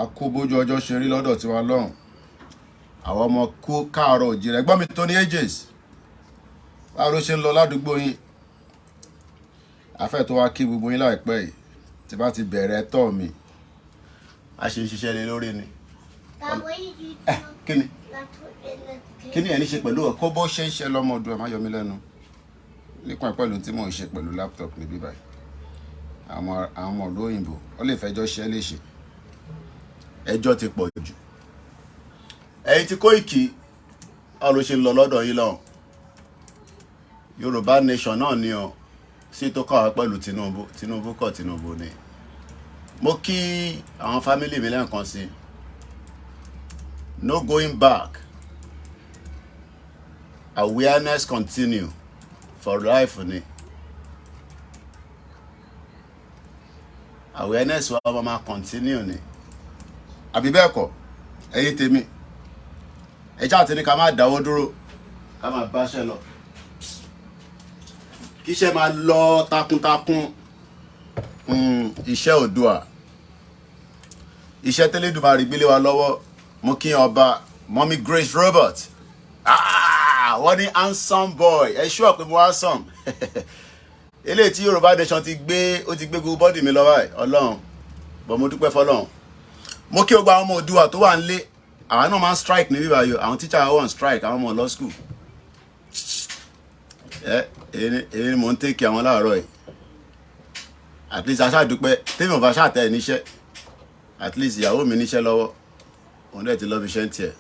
akóbójú ọjọ́ ṣe rí lọ́dọ̀ tiwa lọ́hùn àwọn ọmọ kó káàárọ̀ òjìrì ẹ̀gbọ́n mi tó ní ages báwo ló ṣe ń lọ ládùúgbò yín afẹ́ tó wá kí gbogbo yín láìpẹ́ yìí tí bá ti bẹ̀rẹ̀ ẹ̀tọ́ mi a ṣe ń ṣiṣẹ́ lé lórí ni. kí ni ẹ̀ ní ṣe pẹ̀lú ọ̀ kó bó ṣe ń ṣe lọ́mọdún ẹ̀ má yọ mí lẹ́nu nípa pẹ̀lú tí mò ń ṣe pẹ̀lú laptop níbí báyìí àwọn ọmọ ìlú òyìnbó ó lè fẹjọ́ ṣe é léṣe ẹjọ́ ti pọ̀ jù ẹ̀yin tí Kóìkì báwo ló ṣe ń lọ lọ́dọ̀ yín lọ́hùn Yorùbá nation náà ni ọ sí tó kọ́ wa pẹ̀lú Tinubu kọ́ Tinubu ni mo kí àwọn fámílì mi lẹ́ẹ̀kan sí no going back awareness continue for life ni awareness wa máa continue ni àbí bẹ́ẹ̀ kọ́ ẹ̀yin tèmi ẹjá àti ní ká máa dáwọ́ dúró ká máa báṣẹ́ lọ kíṣẹ́ máa lọ takuntakun iṣẹ́ Oòduà iṣẹ́ tẹ́lẹ̀dùmarè gbélé wa lọ́wọ́ mo kí ọba mọ́mí Grace Robert wọ́n ní handsome boy ẹ ṣúọ̀ pé mo handsome eléyìí tí Yorùbá nation ti gbé gbogbo bọ́dì mi lọ́wọ́ ẹ̀ ọlọ́run bọ̀ mo dúpẹ́ fọlọ́run mo kí gbogbo àwọn ọmọ Oòduà tó wà ń lé àwọn náà máa ń strike ní bíbá yọ àwọn teacher wọ́n strike àwọn ọmọ law school èyí ni mò ń tẹ́kì àwọn láàárọ̀ yìí at least aṣáàdúpẹ́ tèmi ò bá ṣàtẹ̀ níṣẹ́ at least ìyàwó mi níṣẹ́ lọ́wọ́ òun dẹ̀ ti lọ́ fi ṣẹ́ ń tiẹ̀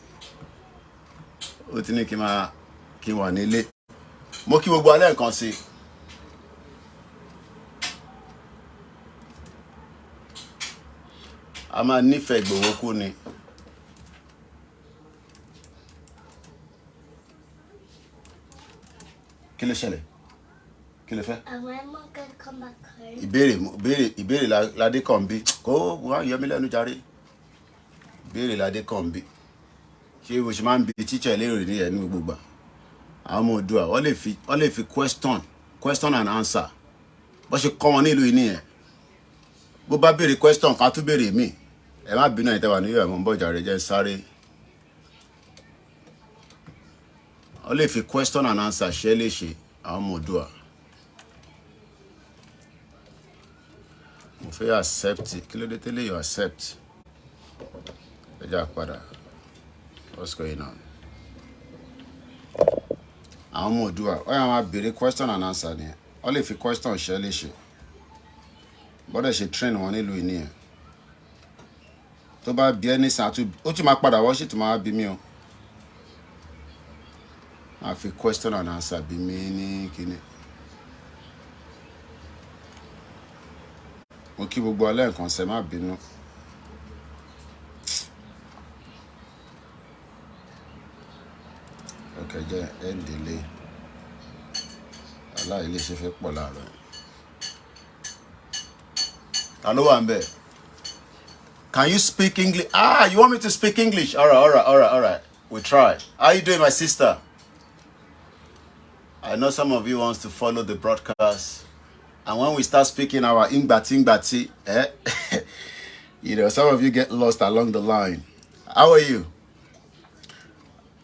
ó ti ní kí n wà nílé mo kí gbogbo alẹ́ nǹkan sí a máa nífẹ̀ẹ́ Ìgbòho kú ni kí ló ṣẹlẹ̀ kí ló fẹ́. ìbéèrè ládé kàn bí kó wá yọ mí lẹ́nu jàre ìbéèrè ládé kàn bí ṣé bó ṣe máa ń bi tíṣà lérò ní ẹnu gbogbo àwọn ọmọ Oòduà wọ́n lè fi question and answer bó ṣe kọ́ wọn nílùú yìí nìyẹn bó bá béèrè question ká tún béèrè míì ẹ má bínú ẹ̀ tẹ́wà níyọ̀ ẹ̀mọ́ ń bọ̀ jàre jẹ́ sáré wọ́n lè fi question and answer ṣe é léṣe àwọn ọmọ Oòduà mo fẹ́ accept kí ló dé tẹ́lẹ̀ yóò accept ẹ já padà what's going on àwọn ọmọ Oòduà wọ́n yà máa béèrè question and answer nìyẹn wọ́n lè fi question ṣe é léṣe bọ́dẹ̀ ṣe train wọn nílùú yìí nìyẹn tó bá bí ẹni sàn ó tún máa padà wọ́n sì tún máa bí mi o máa fi question and answer bí mi ní kíní mo kí gbogbo alẹ́ nǹkan ṣe má bínú ọkẹ jẹ ẹndìlé aláìlé ṣe fẹ́ pọ̀ láàárọ̀ ta ló wà ń bẹ̀. Can you speak English? You want me to speak English? All right. We'll try. How you doing, my sister? I know some of you wants to follow the broadcast. And when we start speaking our Ingbati, some of you get lost along the line. How are you?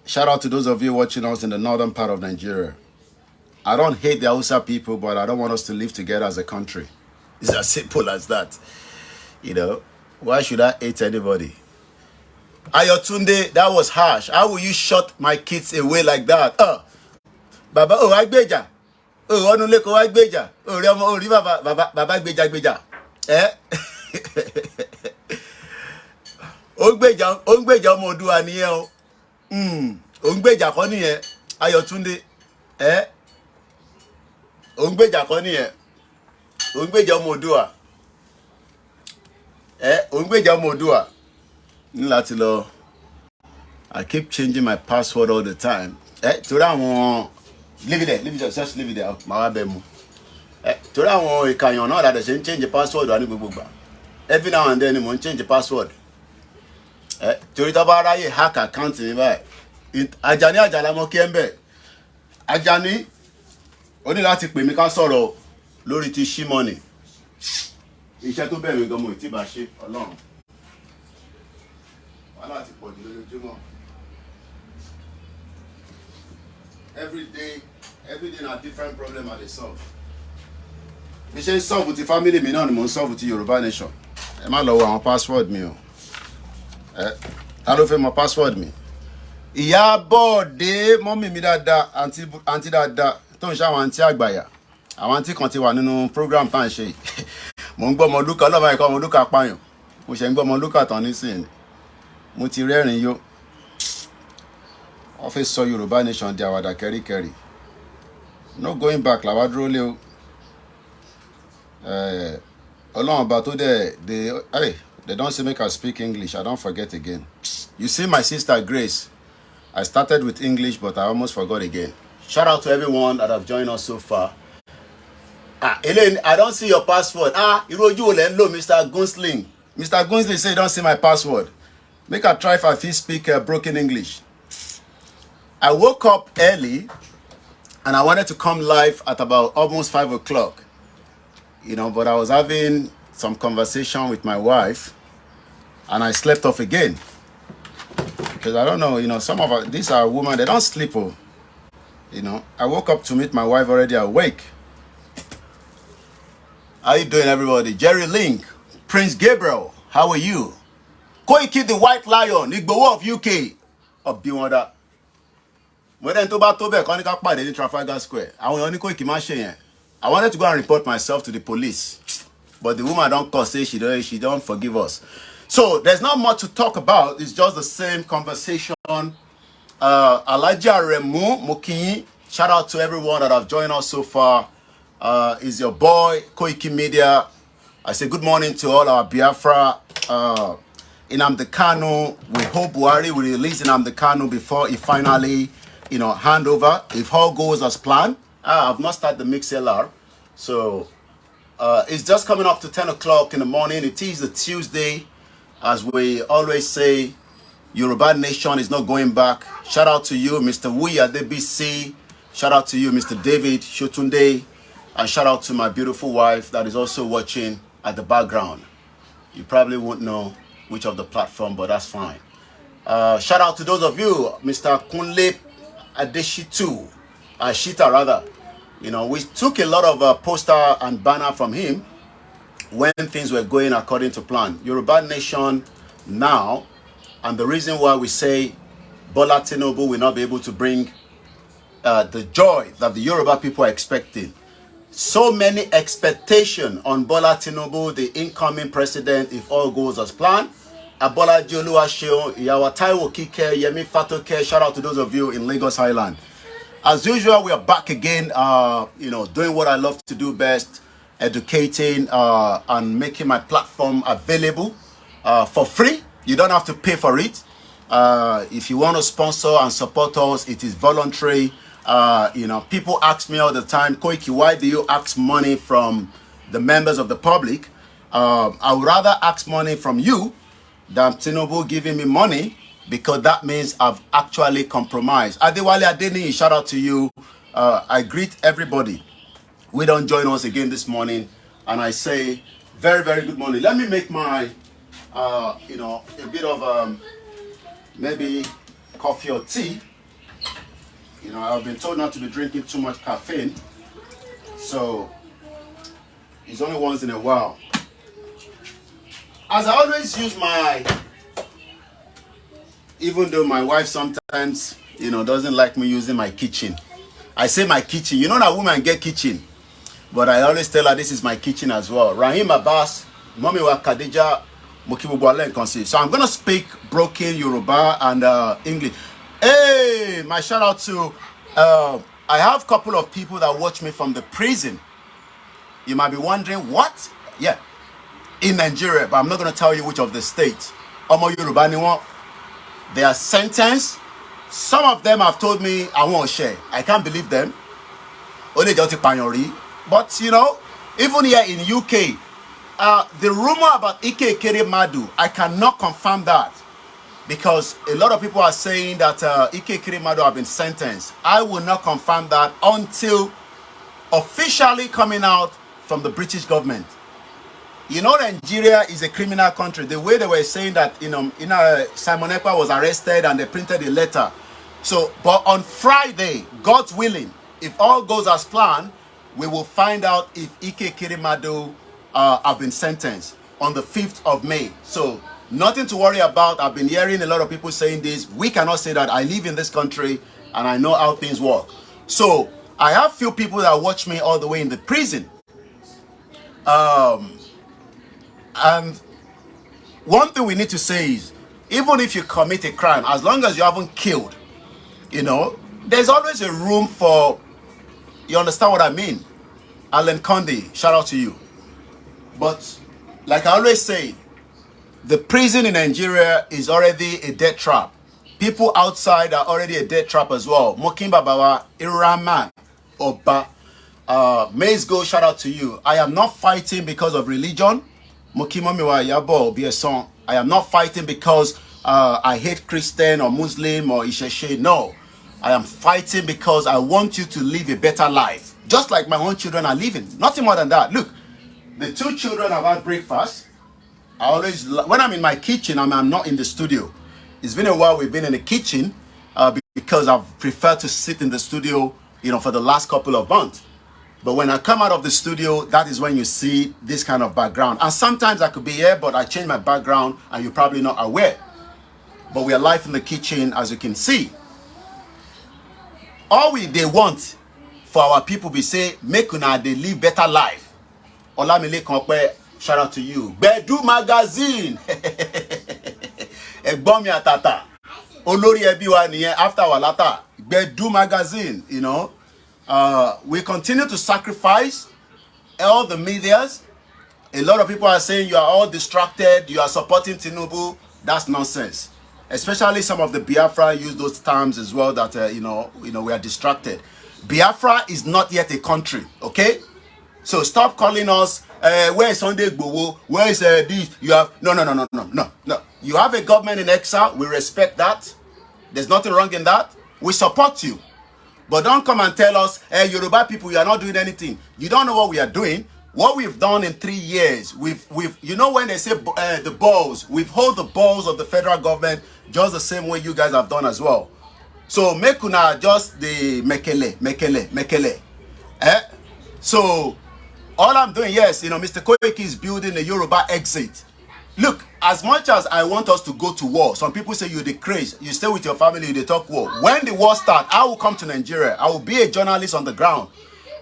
Shout out to those of you watching us in the northern part of Nigeria. I don't hate the Hausa people, but I don't want us to live together as a country. It's as simple as that. Why should I hate anybody? Ayotunde, that was harsh. How will you shut my kids away like that? Baba, I gbeja. Onuleko wa gbeja. Ori baba gbeja. O gbeja ọmọ Oòduà nìyẹn o. O gbeja kọ́ nìyẹn. Ayotunde. O gbeja kọ́ nìyẹn. O gbeja ọmọ Oòduà. Ongbeja ọmọ Oòduà ní láti lọ. I keep changing my password all the time. Torí àwọn leave it there, just leave it there. Màá wá bẹ̀ mu. Torí àwọn ìkàyàn náà láti ṣe ń change password wa ní gbogbo gbà. Every now and then ni mo ń change password. Torí tó bá ráyè hack account mi báyìí. Àjàní àjàlá mọ́ kí ẹ ń bẹ̀. Àjàní ó ní láti pè mí ká sọ̀rọ̀ lórí ti ṣí money. Iṣẹ́ tó bẹ̀rẹ̀ gan mo ti bá ṣe Ọlọ́run. Every day na different problem I dey solve. Bí ṣe ń solve with the family mi náà ni mo ń solve with the Yoruba nation. Ẹ má lọ wo àwọn password mi o. Ta ló fẹ́ mọ password mi? Ìyá Bọ́ọ̀dé mọ́mì mi dáadáa àǹtí dáadáa tó ń ṣe àwọn àǹtí àgbàyà. Àwọn àǹtí kan ti wà nínú program tá à ń ṣe yìí. Mo ń gbọ́ ọmọ Lúkà ọlọ́mọ ẹ̀kọ́ ọmọ Lúkà pààyàn. Mo ṣe ń gbọ́ ọmọ Lúkà tán nísìnyí. Mo ti rẹ́rìn yó. Wọ́n fẹ́ sọ Yoruba nation di àwàdà kẹ́ríkẹ́rí. No going back làwa dúró lé o. Ọlọ́run ọba tó dẹ̀ they don't say make I speak English. I don't forget again. You see my sister Grace. I started with English, but I almost forgot again. Shout out to everyone that have joined us so far. Elaine, I don't see your password. Iroju Olenlo, Mr. Gunsling. Mr. Gunsling say you don't see my password. Make I try if I speak broken English. I woke up early and I wanted to come live at about almost 5 o'clock. But I was having some conversation with my wife and I slept off again. Because I don't know, some of these are women, they don't sleep. I woke up to meet my wife already awake. How you doing, everybody? Jerry Link, Prince Gabriel, how are you? Koiki the White Lion, Igbowo of UK. Of Biwanda. When I told in Trafalgar Square, I wanted to go and report myself to the police. But the woman don't call, say she don't forgive us. So there's not much to talk about. It's just the same conversation. Alaja Remu Mukinyi, shout out to everyone that have joined us so far. Is your boy KOIKIMEDIA. I say good morning to all our Biafra. Nnamdi Kanu. We hope Buhari will release Nnamdi Kanu before he finally, hand over. If all goes as planned. I've not started the MixLR, so it's just coming up to 10 o'clock in the morning. It is a Tuesday. As we always say, Yoruba Nation is not going back. Shout out to you, Mr. Wuya DBC. Shout out to you, Mr. David Shotunde. And shout out to my beautiful wife that is also watching at the background. You probably won't know which of the platform, but that's fine. Shout out to those of you, Mr. Kunle Adeshitu, Ashita rather. We took a lot of poster and banner from him when things were going according to plan. Yoruba Nation now, and the reason why we say Bola Tinubu will not be able to bring the joy that the Yoruba people are expecting. So many expectations on Bola Tinubu, the incoming president, if all goes as planned. Abola Oluwaseun, Iyawa Taiwo Kike, Yemi Fatoke, shout out to those of you in Lagos Island. As usual, we are back again, doing what I love to do best, educating and making my platform available for free. You don't have to pay for it. If you want to sponsor and support us, it is voluntary. People ask me all the time, Koiki, why do you ask money from the members of the public? I would rather ask money from you than Tinubu giving me money, because that means I've actually compromised. Adewale Adeni, shout out to you. I greet everybody. We don't join us again this morning, and I say very, very good morning. Let me make my, a bit of maybe coffee or tea. I've been told not to be drinking too much caffeine, so it's only once in a while. As I always use even though my wife sometimes, doesn't like me using my kitchen. I say my kitchen. That woman get kitchen. But I always tell her this is my kitchen as well. Rahim Abbas, Mommy wa Khadija, Mukibubuale Nkonsi. So I'm going to speak broken Yoruba and English. Hey, my shout out to, I have a couple of people that watch me from the prison. You might be wondering, what? Yeah, in Nigeria, but I'm not going to tell you which of the states. Omo Yoruba ni won. They are sentenced. Some of them have told me I won't share. I can't believe them. Only Joti Panyori. But even here in UK, the rumor about KOIKIMEDIA, I cannot confirm that, because a lot of people are saying that KOIKIMEDIA have been sentenced. I will not confirm that until officially coming out from the British government. You know, Nigeria is a criminal country. The way they were saying that, Simon Ekpa was arrested and they printed a letter. So, but on Friday, God willing, if all goes as planned, we will find out if Ike Kirimado have been sentenced on the 5th of May. So, nothing to worry about. I've been hearing a lot of people saying this. We cannot say that. I live in this country and I know how things work. So, I have few people that watch me all the way in the prison. And one thing we need to say is, even if you commit a crime, as long as you haven't killed, there's always a room for, you understand what I mean? Alan Conde, shout out to you. But like I always say, the prison in Nigeria is already a death trap. People outside are already a death trap as well. Mokimba Bawa, Iraman, Oba, Maze Go, shout out to you. I am not fighting because of religion. Mokimo Miwa Yabo, be a song. I am not fighting because I hate Christian or Muslim or Isheshe. No. I am fighting because I want you to live a better life. Just like my own children are living. Nothing more than that. Look, the 2 children have had breakfast. I always, when I'm in my kitchen, I'm not in the studio. It's been a while we've been in the kitchen because I've preferred to sit in the studio, for the last couple of months. But when I come out of the studio, that is when you see this kind of background. And sometimes I could be here, but I change my background and you're probably not aware. But we are live in the kitchen, as you can see. All they want for our people, we say, make una they live better life. Olamile Konkwe, shout out to you. Bedu Magazine. Egbomi Atata. Olori Ebiwa niye after Walata. Bedu Magazine, we continue to sacrifice all the medias. A lot of people are saying you are all distracted, you are supporting Tinubu. That's nonsense. Especially some of the Biafra use those terms as well that, we are distracted. Biafra is not yet a country, okay? So stop calling us, where is Sunday Igboho? Where is this? You have, no. You have a government in exile. We respect that. There's nothing wrong in that. We support you. But don't come and tell us, hey, Yoruba people, you are not doing anything. You don't know what we are doing. What we've done in 3 years, we've when they say the balls, we've held the balls of the federal government just the same way you guys have done as well. So make una just the mekele. So all I'm doing, yes, Mr. Koiki is building a Yoruba exit. Look, as much as I want us to go to war, some people say you're the craze. You stay with your family, they talk war. When the war starts, I will come to Nigeria. I will be a journalist on the ground.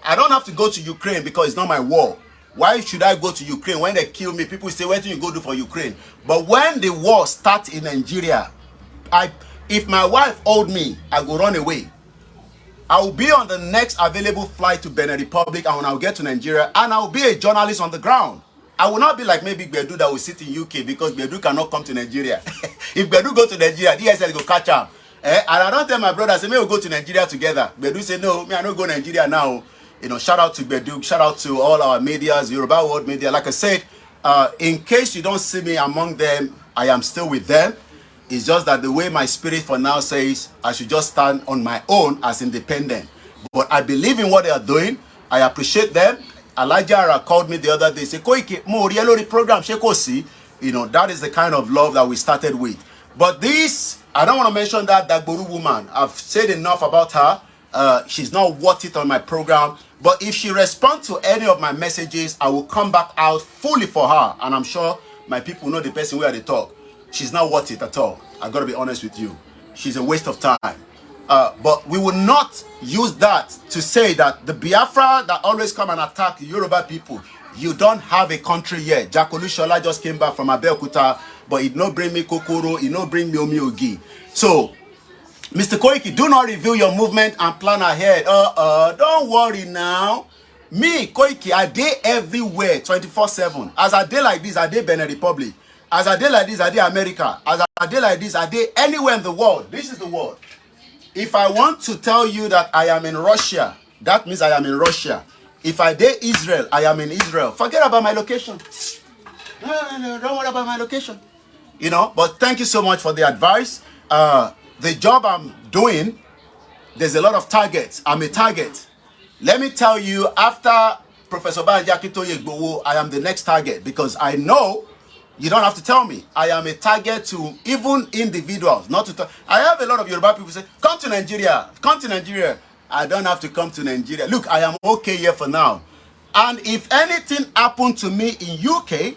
I don't have to go to Ukraine because it's not my war. Why should I go to Ukraine? When they kill me, people say, what do you go do for Ukraine? But when the war starts in Nigeria, if my wife owed me, I go run away. I will be on the next available flight to Benin Republic, and when I'll get to Nigeria, and I'll be a journalist on the ground. I will not be like maybe Bedu that will sit in UK because Bedu cannot come to Nigeria. If Bedu go to Nigeria, DSL go catch him. And I don't tell my brother, say, may we go to Nigeria together. Bedu say, no, me I don't go to Nigeria now. Shout out to Bedu, shout out to all our medias, Yoruba World Media. Like I said, in case you don't see me among them, I am still with them. It's just that the way my spirit for now says, I should just stand on my own as independent. But I believe in what they are doing. I appreciate them. Elijah Ara called me the other day, say, Koiki, mo rielori program, shekosi. That is the kind of love that we started with. But this, I don't want to mention that Dagboru woman. I've said enough about her. She's not worth it on my program. But if she responds to any of my messages, I will come back out fully for her. And I'm sure my people know the person where they talk. She's not worth it at all. I got to be honest with you. She's a waste of time. But we will not use that to say that the Biafra that always come and attack the Yoruba people, you don't have a country yet. Jakolu Shola just came back from Abeokuta, but it no bring me Kokoro, it no bring me Omiogi. So, Mr. Koiki, do not reveal your movement and plan ahead. Don't worry now. Me, Koiki, I dey everywhere 24/7. As I dey like this, I dey Benin Republic. As I dey like this, I dey America. As I dey like this, I dey anywhere in the world. This is the world. If I want to tell you that I am in Russia, that means I am in Russia. If I dey Israel, I am in Israel. Forget about my location. No, don't worry about my location. But thank you so much for the advice. The job I'm doing, there's a lot of targets. I'm a target. Let me tell you, after Professor Banji Akintoye Igboho, I am the next target, because I know you don't have to tell me. I am a target to even individuals, not to. I have a lot of Yoruba people say, come to Nigeria, come to Nigeria. I don't have to come to Nigeria. Look, I am okay here for now. And if anything happened to me in UK,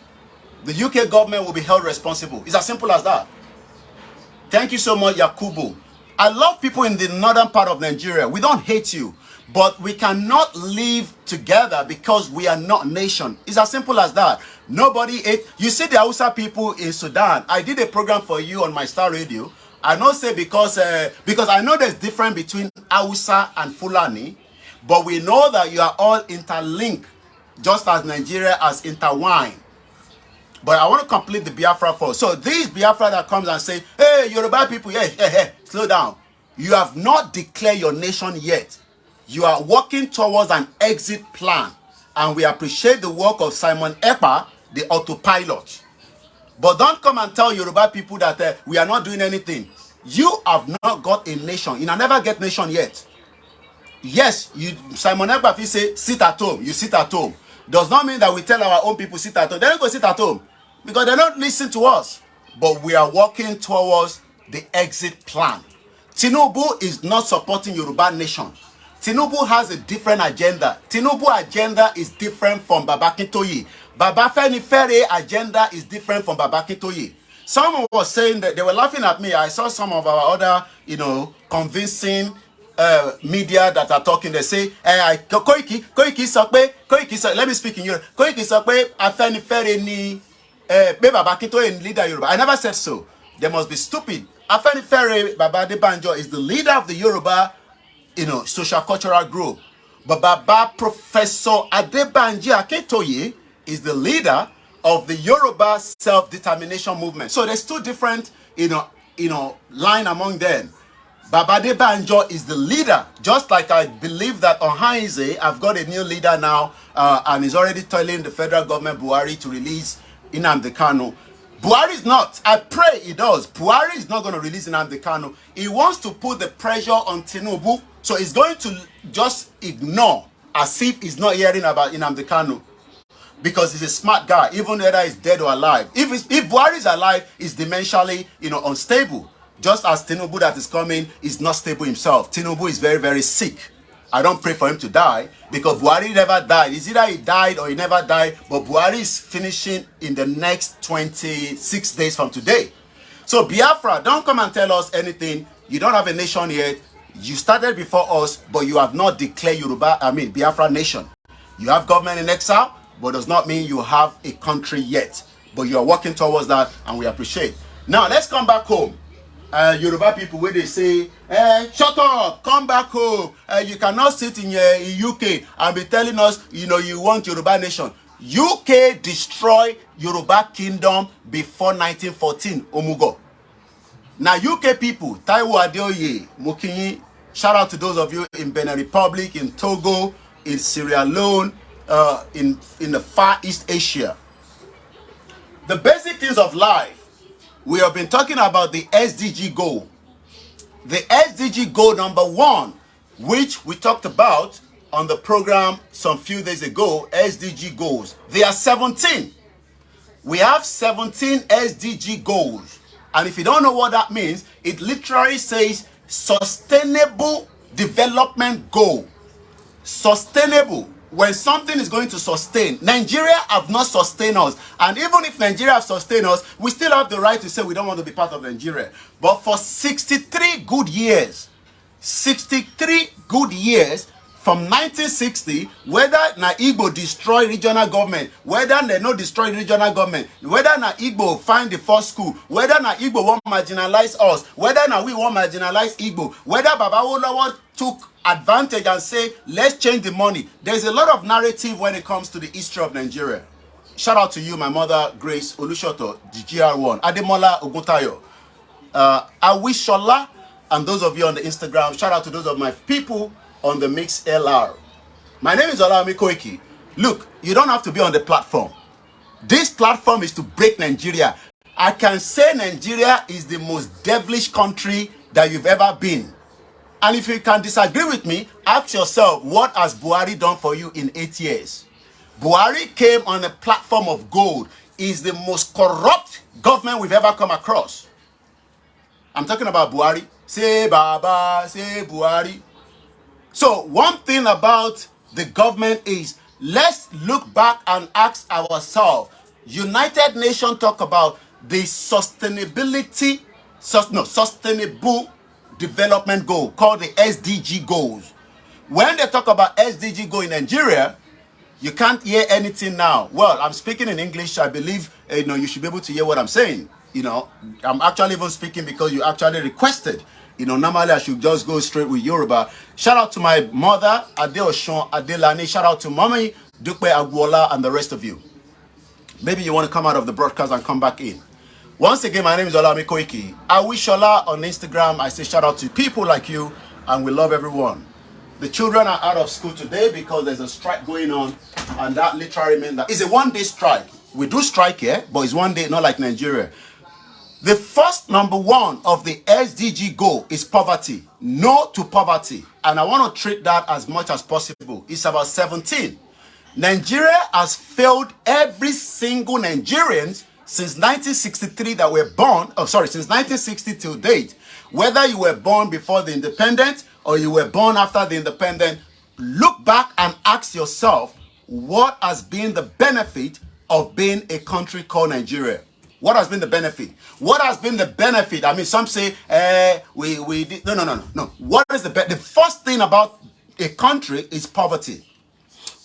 the UK government will be held responsible. It's as simple as that. Thank you so much, Yakubu. I love people in the northern part of Nigeria. We don't hate you, but we cannot live together because we are not a nation. It's as simple as that. Nobody ate. You see the Hausa people in Sudan. I did a program for you on my Star Radio. I don't say because I know there's difference between Hausa and Fulani, but we know that you are all interlinked, just as Nigeria has intertwined. But I want to complete the Biafra first. So these Biafra that comes and say, hey, Yoruba people, hey, slow down. You have not declared your nation yet. You are working towards an exit plan. And we appreciate the work of Simon Ekpa, the autopilot. But don't come and tell Yoruba people that we are not doing anything. You have not got a nation. You never get nation yet. Yes, Simon Ekpa, if you say sit at home, you sit at home. Does not mean that we tell our own people sit at home. They don't go sit at home because they don't listen to us. But we are working towards the exit plan. Tinubu is not supporting Yoruba nation. Tinubu has a different agenda. Tinubu agenda is different from Baba Akintoye. Baba Fenifere agenda is different from Baba Akintoye. Someone was saying that they were laughing at me. I saw some of our other, convincing media that are talking. They say, Koiki Sokpe, let me speak in Yoruba. Koiki Sokpe, Afenifere ni Baba Akintoye leader Yoruba. I never said so. They must be stupid. Afenifere Baba Adebanjo is the leader of the Yoruba, social cultural group. But Baba Professor Adebanji Akintoye is the leader of the Yoruba self-determination movement. So there's two different, line among them. Baba Adebanjo is the leader, just like I believe that Ohaize, I've got a new leader now, and is already telling the federal government, Buhari, to release Nnamdi Kanu. Buhari is not. I pray he does. Buhari is not going to release Nnamdi Kanu. He wants to put the pressure on Tinubu, so he's going to just ignore as if he's not hearing about Nnamdi Kanu. Because he's a smart guy, even whether he's dead or alive. If Buhari is alive, he's dementially, unstable. Just as Tinubu that is coming is not stable himself. Tinubu is very, very sick. I don't pray for him to die because Buhari never died. It's either he died or he never died. But Buhari is finishing in the next 26 days from today. So Biafra, don't come and tell us anything. You don't have a nation yet. You started before us, but you have not declared Biafra nation. You have government in exile, but does not mean you have a country yet. But you are working towards that, and we appreciate. Now, let's come back home. Yoruba people, where they say, shut up, come back home. You cannot sit in UK and be telling us, you want Yoruba nation. UK destroyed Yoruba kingdom before 1914, Omugo. Now, UK people, Taiwo Adeoye, Mokinyi, shout out to those of you in Benin Republic, in Togo, in Sierra Leone, in the Far East Asia. The basic things of life, we have been talking about the SDG goal. The SDG goal number 1, which we talked about on the program some few days ago, SDG goals. There are 17. We have 17 SDG goals. And if you don't know what that means, it literally says sustainable development goal. Sustainable. When something is going to sustain, Nigeria have not sustained us. And even if Nigeria have sustained us, we still have the right to say we don't want to be part of Nigeria. But for 63 good years, 63 good years, from 1960, whether na Igbo destroy regional government, whether they no destroy regional government, whether na Igbo find the first school, whether na Igbo won't marginalize us, whether na we won't marginalize Igbo, whether Baba Olowo took advantage and say, let's change the money. There's a lot of narrative when it comes to the history of Nigeria. Shout out to you, my mother, Grace Olushoto, the GR1, Ademola Oguntayo, Awishola, and those of you on the Instagram. Shout out to those of my people on the Mix LR. My name is Olawumi Koiki. Look, you don't have to be on the platform. This platform is to break Nigeria. I can say Nigeria is the most devilish country that you've ever been. And if you can disagree with me, ask yourself, what has Buhari done for you in 8 years? Buhari came on a platform of gold. Is the most corrupt government we've ever come across. I'm talking about Buhari. Say Baba, say Buhari. So one thing about the government is, let's look back and ask ourselves. United Nations talk about the sustainable development goal called the SDG goals. When they talk about SDG goal in Nigeria, you can't hear anything now. Well, I'm speaking in English. I believe you should be able to hear what I'm saying. I'm actually even speaking because you actually requested. Normally I should just go straight with Yoruba. Shout out to my mother, Adeoshun Adelani. Shout out to Mommy Dupe Agwola and the rest of you. Maybe you want to come out of the broadcast and come back in. Once again, my name is Olami Koiki. I wish Ola on Instagram. I say shout out to people like you, and we love everyone. The children are out of school today because there's a strike going on, and that literally means that it's a one-day strike. We do strike here, but it's one day, not like Nigeria. The first number one of the SDG goal is poverty. No to poverty. And I want to treat that as much as possible. It's about 17. Nigeria has failed every single Nigerian since 1963 that were born, since 1960 till date. Whether you were born before the independence or you were born after the independence, look back and ask yourself, what has been the benefit of being a country called Nigeria? What has been the benefit? What has been the benefit? I mean, some say, we did. No. What is the first thing about a country is poverty.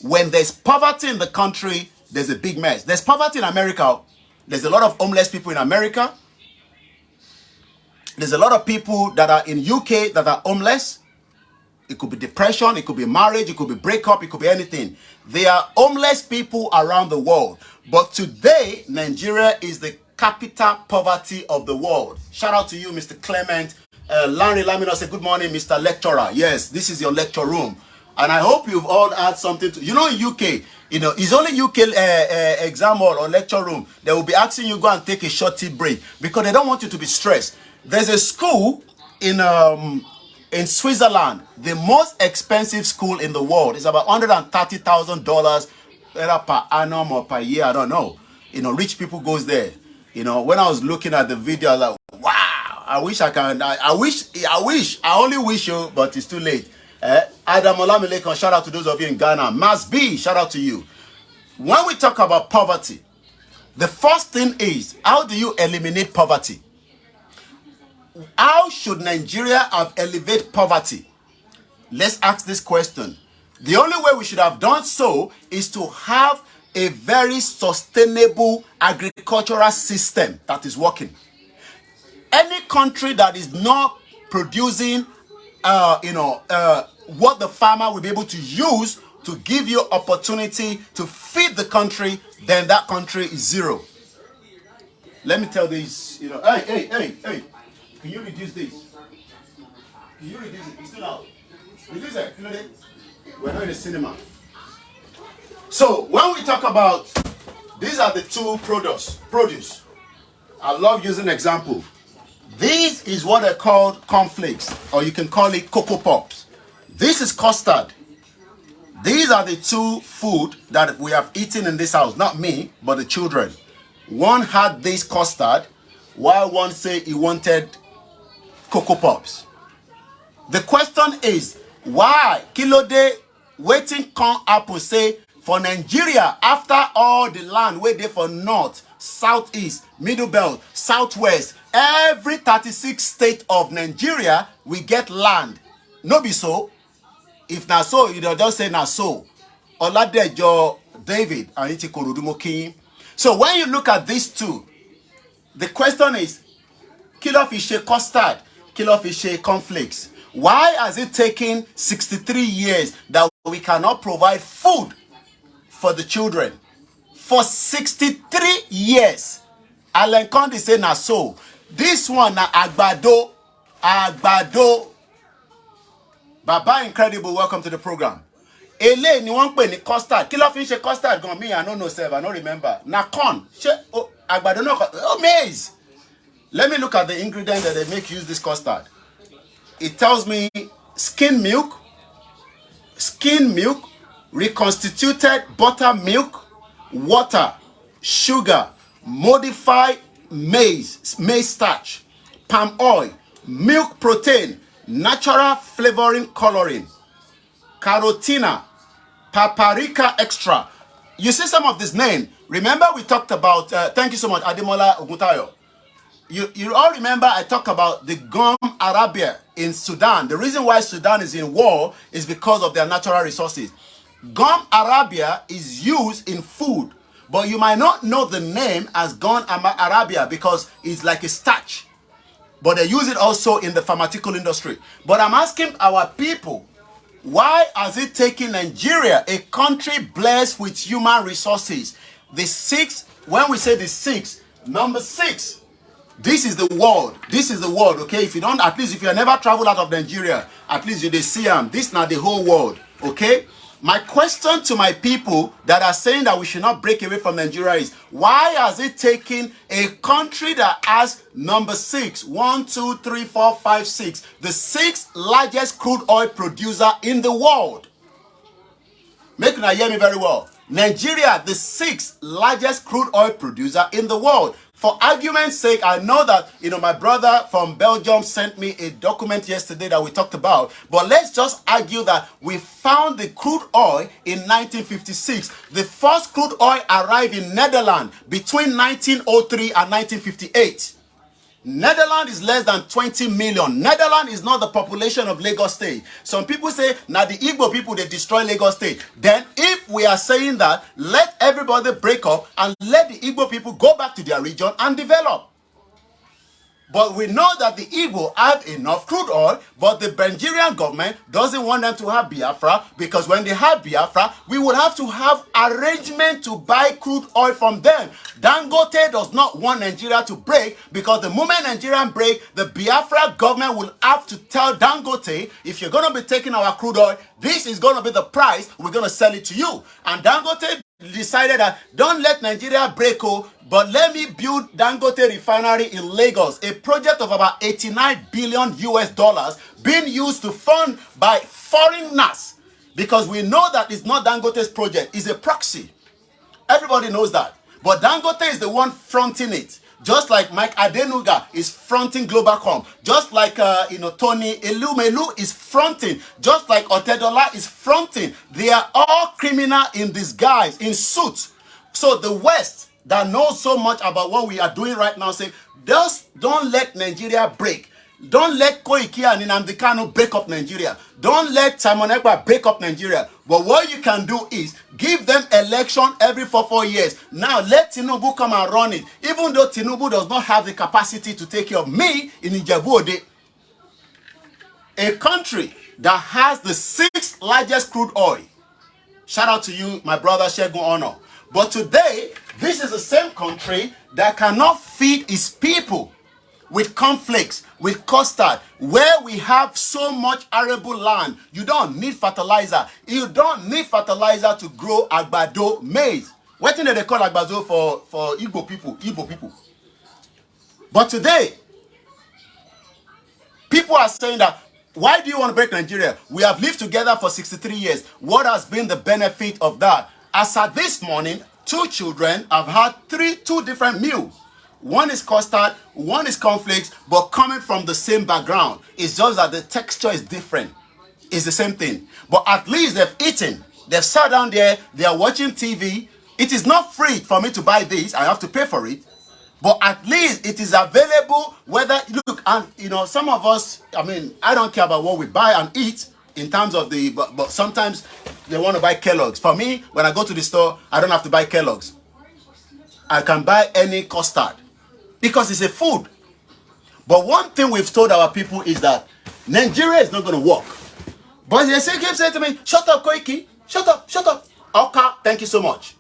When there's poverty in the country, there's a big mess. There's poverty in America. There's a lot of homeless people in America. There's a lot of people that are in UK that are homeless. It could be depression, it could be marriage, it could be breakup, it could be anything. There are homeless people around the world. But today, Nigeria is the capital poverty of the world. Shout out to you, Mr. Clement. Larry Lamino said, good morning, Mr. Lecturer. Yes, this is your lecture room. And I hope you've all had something to, in UK, it's only UK exam hall or lecture room. They will be asking you go and take a short tea break because they don't want you to be stressed. There's a school in Switzerland, the most expensive school in the world. It's about $130,000 per annum or per year. I don't know. Rich people goes there. When I was looking at the video, I was like, wow, I wish I can. I only wish you, but it's too late. Adam Olamilekon, shout out to those of you in Ghana. Mas B, shout out to you. When we talk about poverty, the first thing is, how do you eliminate poverty? How should Nigeria have elevated poverty? Let's ask this question. The only way we should have done so is to have a very sustainable agricultural system that is working. Any country that is not producing, what the farmer will be able to use to give you opportunity to feed the country, then that country is zero. Let me tell this, hey. Can you reduce this? Can you reduce it? It's still out. Reduce it. We're not in the cinema. So when we talk about, these are the two produce. I love using example. This is what they call cornflakes, or you can call it Cocoa Pops. This is custard. These are the two food that we have eaten in this house. Not me, but the children. One had this custard, while one said he wanted Cocoa Pops. The question is, why Kilode waiting come up and say for Nigeria, after all the land where they for north, southeast, middle belt, southwest, every 36 state of Nigeria, we get land. No be so. If na so, you don't just say na so. Oladejo David and Iti Korudumokin. So when you look at these two, the question is, kilo fish custard, kilo fish cornflakes. Why has it taken 63 years that we cannot provide food for the children? For 63 years. Alan Conde say na so. This one na agbado. Baba Incredible, welcome to the program. Ele ni wọ́n pè ní custard. Kí ló fi ń ṣe custard gan? Me, I don't know, sir. I don't remember. Na corn. Agbado no. Oh, maize. Let me look at the ingredient that they make use this custard. It tells me skim milk, reconstituted buttermilk, water, sugar, modified maize starch, palm oil, milk protein, natural flavoring coloring, carotina, paprika extra. You see some of this name. Remember we talked about, thank you so much, Ademola Oguntayo. You all remember I talked about the gum arabia in Sudan. The reason why Sudan is in war is because of their natural resources. Gum arabia is used in food, but you might not know the name as gum arabia because it's like a starch. But they use it also in the pharmaceutical industry. But I'm asking our people, why has it taken Nigeria, a country blessed with human resources, the six, when we say the six, number 6, this is the world. This is the world, okay? If you don't, at least if you have never traveled out of Nigeria, at least you they see them. This is not the whole world, okay? My question to my people that are saying that we should not break away from Nigeria is, why has it taken a country that has number 6, 1, 2, 3, 4, 5, 6, the 6th largest crude oil producer in the world? Make you hear me very well. Nigeria, the 6th largest crude oil producer in the world. For argument's sake, I know that, my brother from Belgium sent me a document yesterday that we talked about. But let's just argue that we found the crude oil in 1956. The first crude oil arrived in Netherlands between 1903 and 1958. Netherlands is less than 20 million. Netherlands is not the population of Lagos State. Some people say, now the Igbo people, they destroy Lagos State. Then if we are saying that, let everybody break up and let the Igbo people go back to their region and develop. But we know that the Igbo have enough crude oil, but the Nigerian government doesn't want them to have Biafra, because when they have Biafra, we would have to have arrangement to buy crude oil from them. Dangote does not want Nigeria to break, because the moment Nigerian break, the Biafra government will have to tell Dangote, if you're going to be taking our crude oil, this is going to be the price, we're going to sell it to you. And Dangote decided that don't let Nigeria break, but let me build Dangote refinery in Lagos, a project of about 89 billion US dollars being used to fund by foreigners, because we know that it's not Dangote's project, it's a proxy. Everybody knows that. But Dangote is the one fronting it. Just like Mike Adenuga is fronting Globalcom. Just like, Tony Elumelu is fronting. Just like Otedola is fronting. They are all criminal in disguise, in suits. So the West that knows so much about what we are doing right now say, just don't let Nigeria break. Don't let KOIKIMEDIA and Nnamdi Kanu break up Nigeria. Don't let Simon Ekpa break up Nigeria. But what you can do is give them election every 4 years. Now let Tinubu come and run it. Even though Tinubu does not have the capacity to take care of me in Ijebu-Ode. A country that has the 6th largest crude oil. Shout out to you, my brother Shegun Ono. But today, this is the same country that cannot feed its people with cornflakes, with custard, where we have so much arable land. You don't need fertilizer. You don't need fertilizer to grow agbado, maize. What do they call agbado for Igbo people? But today, people are saying that, why do you want to break Nigeria? We have lived together for 63 years. What has been the benefit of that? As at this morning, 2 children have had 2 different meals. One is custard, one is cornflakes, but coming from the same background. It's just that the texture is different. It's the same thing. But at least they've eaten. They've sat down there. They are watching TV. It is not free for me to buy this. I have to pay for it. But at least it is available. Whether, look, and some of us, I don't care about what we buy and eat in terms of but sometimes they want to buy Kellogg's. For me, when I go to the store, I don't have to buy Kellogg's. I can buy any custard, because it's a food. But one thing we've told our people is that Nigeria is not going to work. But they keep saying to me, shut up, Koiki. Shut up. Okay, thank you so much.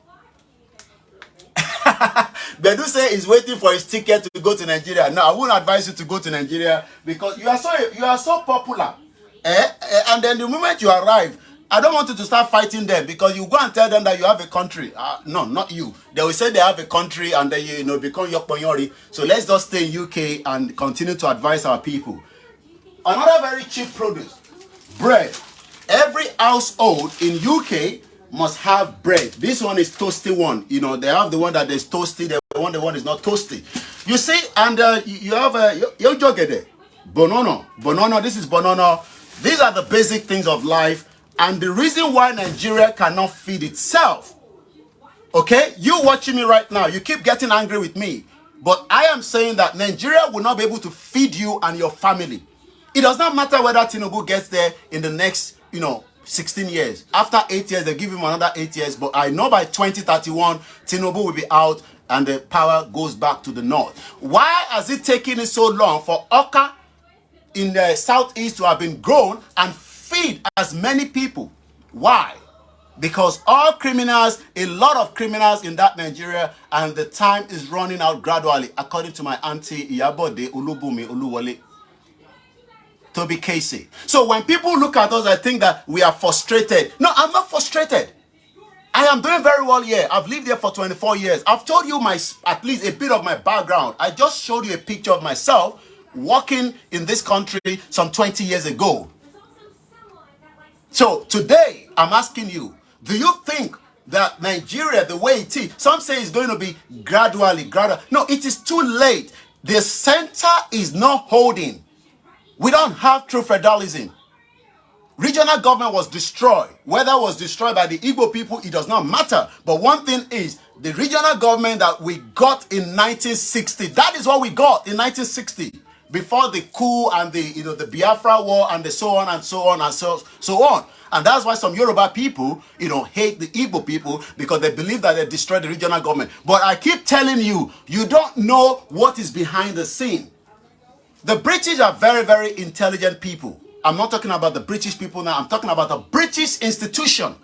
Bedu say he's waiting for his ticket to go to Nigeria. No, I wouldn't advise you to go to Nigeria, because you are so popular. And then the moment you arrive, I don't want you to start fighting them, because you go and tell them that you have a country. No, not you. They will say they have a country and then become Yokponyori. So let's just stay in UK and continue to advise our people. Another very cheap produce, bread. Every household in UK must have bread. This one is toasty one. You know, they have the one that is toasty, the one is not toasty. You see, and you have your jogede, bonono, this is bonono. These are the basic things of life, and the reason why Nigeria cannot feed itself. Okay, you watching me right now, you keep getting angry with me, but I am saying that Nigeria will not be able to feed you and your family. It does not matter whether Tinubu gets there in the next, 16 years. After 8 years, they give him another 8 years. But I know by 2031, Tinubu will be out and the power goes back to the north. Why has it taken it so long for Oka in the southeast to have been grown and feed as many people? Why? Because all criminals, a lot of criminals in that Nigeria, and the time is running out gradually, according to my auntie Iyabode Olubumi Oluwole. Toby Casey. So when people look at us, I think that we are frustrated. No, I'm not frustrated. I am doing very well here. I've lived here for 24 years. I've told you at least a bit of my background. I just showed you a picture of myself working in this country some 20 years ago. So today, I'm asking you, do you think that Nigeria, the way it is, some say it's going to be gradually. No, it is too late. The center is not holding. We don't have true federalism. Regional government was destroyed. Whether it was destroyed by the Igbo people, it does not matter. But one thing is, the regional government that we got in 1960, that is what we got in 1960. Before the coup and the Biafra war and the so on and so on and so on. And that's why some Yoruba people, hate the Igbo people because they believe that they destroyed the regional government. But I keep telling you, you don't know what is behind the scene. The British are very, very intelligent people. I'm not talking about the British people now. I'm talking about the British institution.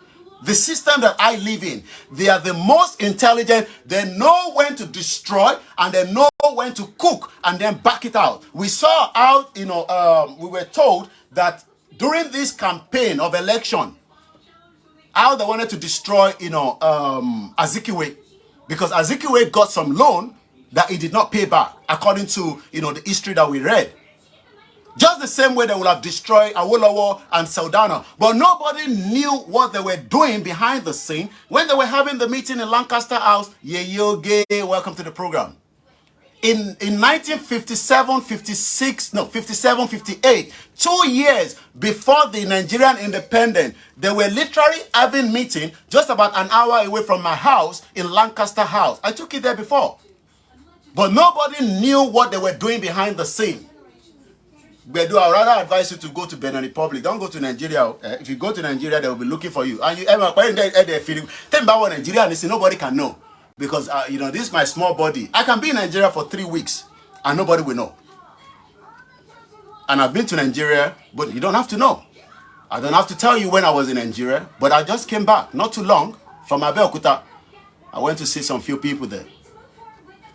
The system that I live in. They are the most intelligent. They know when to destroy and they know when to cook and then back it out. We saw out, we were told that during this campaign of election, how they wanted to destroy, Azikiwe. Because Azikiwe got some loan that he did not pay back, according to, the history that we read. Just the same way they would have destroyed Awolowo and Saldana. But nobody knew what they were doing behind the scene when they were having the meeting in Lancaster House. Welcome to the program. In 1957, 58, 2 years before the Nigerian independence, they were literally having meeting just about an hour away from my house in Lancaster House. I took it there before. But nobody knew what they were doing behind the scene. But I would rather advise you to go to Benin Republic. Don't go to Nigeria. If you go to Nigeria, they will be looking for you. And Nigeria, nobody can know. Because, this is my small body. I can be in Nigeria for 3 weeks and nobody will know. And I've been to Nigeria, but you don't have to know. I don't have to tell you when I was in Nigeria, but I just came back not too long from Abeokuta. I went to see some few people there.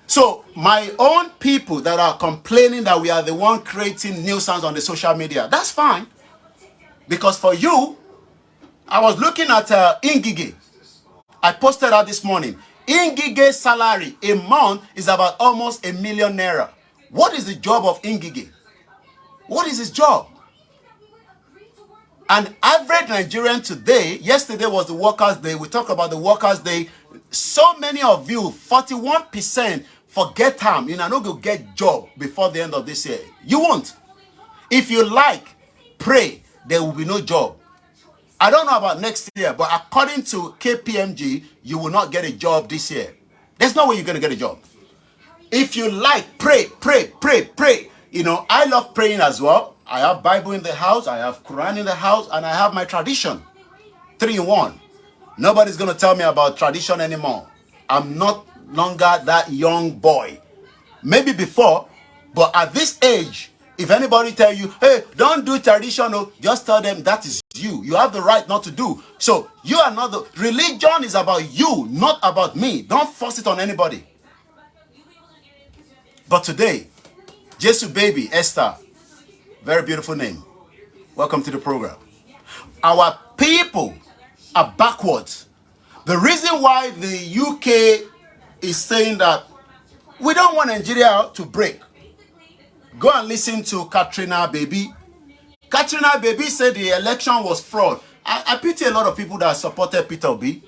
So my own people that are complaining that we are the one creating nuisance on the social media, that's fine. Because for you, I was looking at Ingige. I posted out this morning. Ingige's salary a month is about almost ₦1 million. What is the job of Ingige? What is his job? An average Nigerian today, yesterday was the Workers' Day. We talk about the Workers' Day. So many of you, 41%, forget time. You're not going to get job before the end of this year. You won't. If you like, pray, there will be no job. I don't know about next year, but according to KPMG, you will not get a job this year. There's no way you're going to get a job. If you like, pray, pray, pray, pray. I love praying as well. I have Bible in the house, I have Quran in the house, and I have my tradition. 3 in 1. Nobody's going to tell me about tradition anymore. I'm not longer that young boy. Maybe before, but at this age, if anybody tell you, hey, don't do traditional, just tell them that is you. You have the right not to do. So you are not the... Religion is about you, not about me. Don't force it on anybody. But today, Jesu baby, Esther, very beautiful name. Welcome to the program. Our people are backwards. The reason why the UK is saying that we don't want Nigeria to break. Go and listen to Katrina Baby. Katrina Baby said the election was fraud. I pity a lot of people that supported Peter Obi.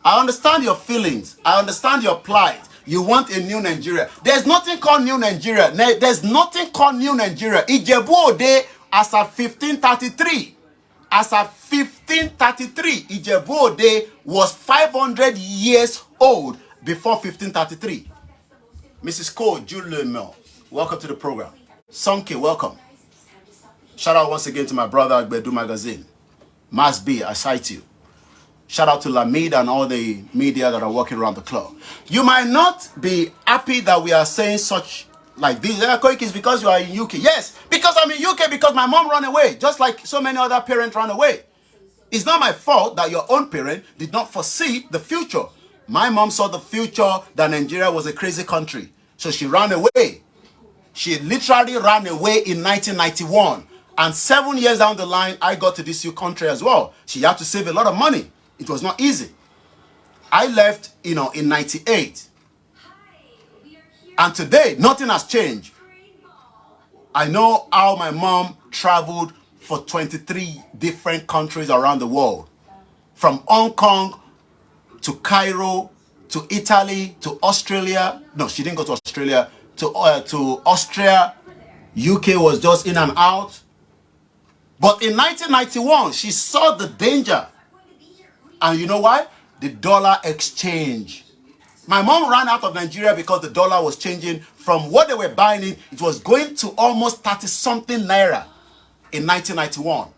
I understand your feelings. I understand your plight. You want a new Nigeria. There's nothing called new Nigeria. There's nothing called new Nigeria. Ijebu Ode as at 1533. As at 1533, Ijebu Ode was 500 years old before 1533. Mrs. Cole, Julie Mel, welcome to the program. Sonke, welcome. Shout out once again to my brother Agbedu Magazine. Mas B, I cite you. Shout out to Lamid and all the media that are working around the clock. You might not be happy that we are saying such like this. Koiki is because you are in UK. Yes, because I'm in UK because my mom ran away, just like so many other parents ran away. It's not my fault that your own parent did not foresee the future. My mom saw the future that Nigeria was a crazy country. So she ran away. She literally ran away in 1991. And 7 years down the line, I got to this new country as well. She had to save a lot of money. It was not easy. I left, in 98. And today, nothing has changed. I know how my mom traveled for 23 different countries around the world. From Hong Kong to Cairo to Italy to Australia. No, she didn't go to Australia. To Austria. UK was just in and out. But in 1991, she saw the danger. And you know why? The dollar exchange. My mom ran out of Nigeria because the dollar was changing from what they were buying it was going to almost 30-something naira in 1991.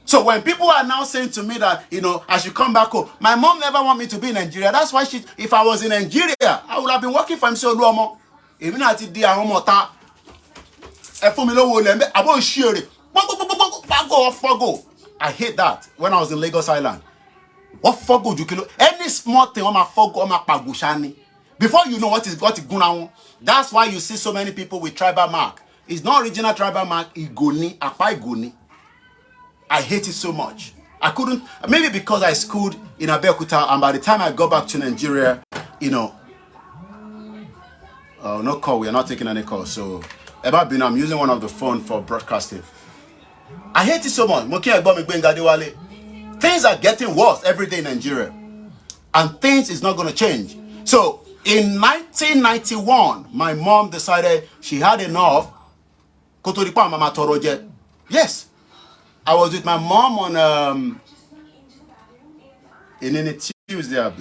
So when people are now saying to me that, I should come back home, my mom never wanted me to be in Nigeria. That's why if I was in Nigeria, I would have been working for Mr. Oluomo. Even at the I hate that when I was in Lagos Island. What fogo do you any small thing on my fogo on my pagushani? Before you know what is going on, that's why you see so many people with tribal mark. It's not original tribal mark, Igoni, Apa Igoni. I hate it so much. I couldn't, maybe because I schooled in Abeokuta, and by the time I got back to Nigeria, no call, we are not taking any call. So, I'm using one of the phone for broadcasting. I hate it so much. Things are getting worse every day in Nigeria. And things is not going to change. So, in 1991, my mom decided she had enough. Yes. I was with my mom on in a Tuesday.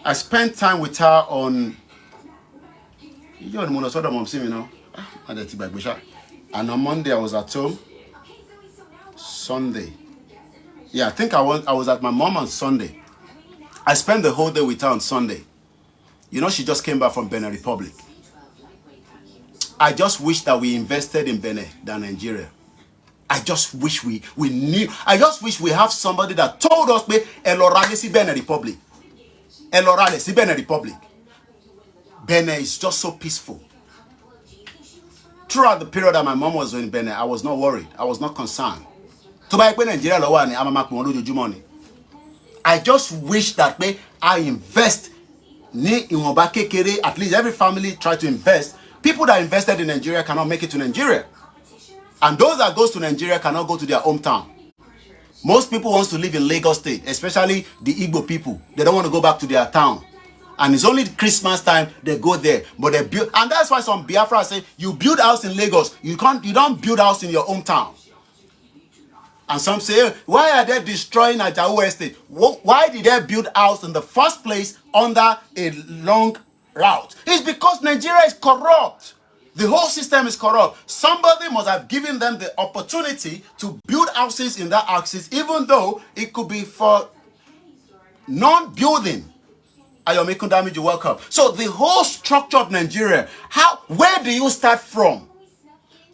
I spent time with her on and on Monday I was at home. Sunday. Yeah, I think I was at my mom on Sunday. I spent the whole day with her on Sunday. She just came back from Benin Republic. I just wish that we invested in Benin than Nigeria. I just wish we knew. I just wish we have somebody that told us, Elorale si Benin Republic. Elorale si Benin Republic. Benin is just so peaceful. Throughout the period that my mom was in Benin, I was not worried. I was not concerned. I just wish that I invest. At least every family try to invest. People that invested in Nigeria cannot make it to Nigeria. And those that goes to Nigeria cannot go to their hometown. Most people want to live in Lagos State, especially the Igbo people. They don't want to go back to their town. And it's only Christmas time they go there. But they build, and that's why some Biafra say, you build house in Lagos. You don't build house in your hometown. And some say, why are they destroying Ajao Estate? Why did they build house in the first place under a long route? It's because Nigeria is corrupt. The whole system is corrupt. Somebody must have given them the opportunity to build houses in that axis, even though it could be for non-building. Ayomi Damage, you're welcome. So the whole structure of Nigeria, where do you start from?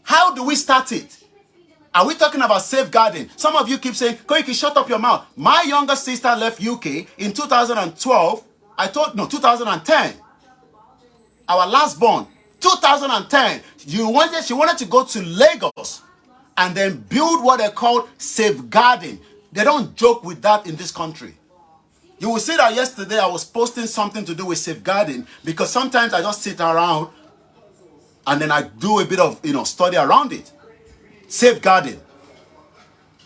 How do we start it? Are we talking about safeguarding? Some of you keep saying, Koiki, shut up your mouth. My younger sister left UK in 2012. 2010. Our last born, 2010. She wanted to go to Lagos and then build what they call safeguarding. They don't joke with that in this country. You will see that yesterday I was posting something to do with safeguarding because sometimes I just sit around and then I do a bit of study around it. Safeguarding.